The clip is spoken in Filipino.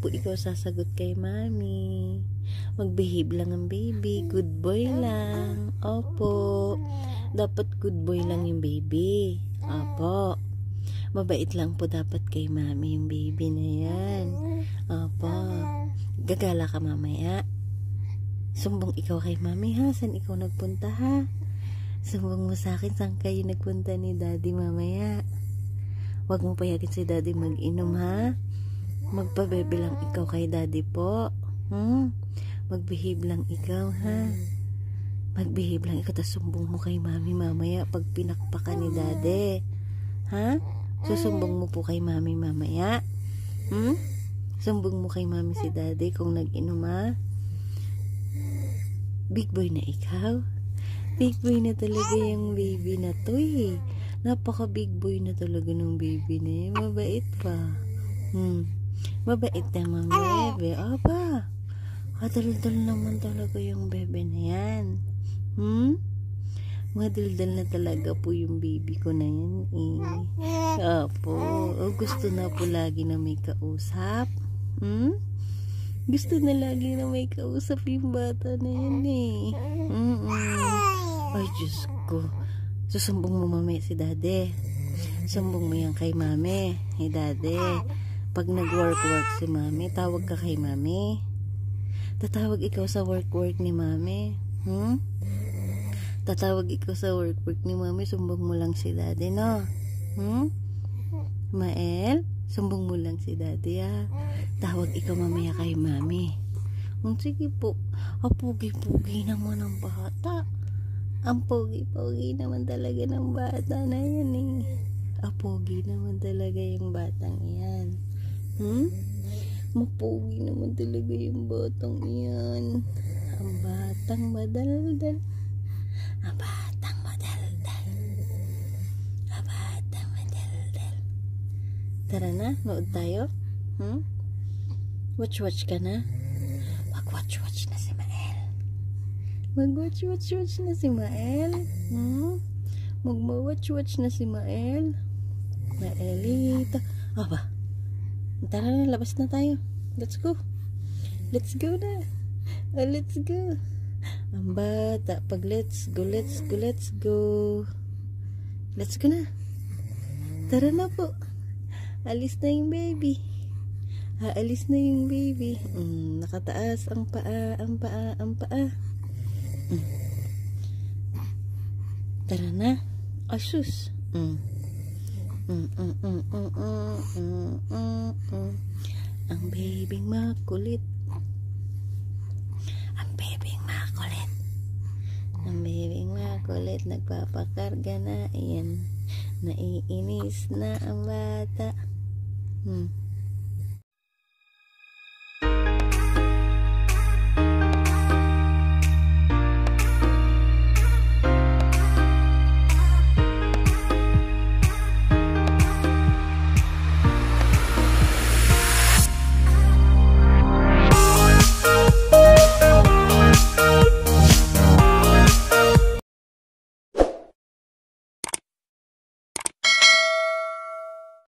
po ikaw sasagot kay mami. Mag-behave lang ang baby. Good boy lang. Opo. Dapat good boy lang yung baby. Opo. Mabait lang po dapat kay mami yung baby na yan. Opo. Gagala ka mamaya. Sumbong ikaw kay mami ha. Saan ikaw nagpunta ha? Sumbong mo sa akin saan kayo nagpunta ni daddy mamaya. Huwag mo payakin si daddy mag-inom ha. Magpabebe lang ikaw kay daddy po. Mag-behave lang ikaw ha. Mag-behave lang ikaw. Tas sumbong mo kay mami mamaya pag pinakpakan ni daddy. Ha? Susumbong mo po kay mami mamaya. Sumbong mo kay mami si daddy kung nag-inom ha. Big boy na ikaw. Big boy na talaga yung baby na to eh. Napaka big boy na talaga ng baby na eh. Mabait pa. Mabait naman bebe. Aba, kadaldal naman talaga yung bebe na yan. Madaldal na talaga po yung baby ko na yan eh. Apo, gusto na po lagi na may kausap. Gusto na lagi na may kausap yung bata na yan eh. Ay, Diyos ko. Susumbong mo mamaya si daddy. Sumbong mo yan kay mami. Hey daddy, pag nag-work si mami, tawag ka kay mami. Tatawag ikaw sa work ni mami. Tatawag ikaw sa work ni mami. Sumbong mo lang si daddy, no? Mael, sumbong mo lang si daddy, ha? Tawag ikaw mamaya kay mami. Sige po. Pogi-pogi naman ang bata. Ang pogi-pogi naman talaga ng bata na yan eh. Pogi naman talaga yung batang yan. Mapogi naman talaga yung batang yan. Ang batang madaldal. Ang batang madaldal. Ang batang madaldal. Tara na, nood tayo. Watch ka na. Mag-watch na si Mael. Mag-watch na si Mael. Mag-watch na si Mael. Maelita. Aba. Tara na, labas na tayo. Let's go. Let's go na. Let's go. Ang bata. Pag let's go. Let's go na. Tara na po. Alis na yung baby. Aalis na yung baby. Nakataas ang paa. Tara na. Asus. Ang babing makulit. Nagpapakarga na. Ayan. Naiinis na ang bata.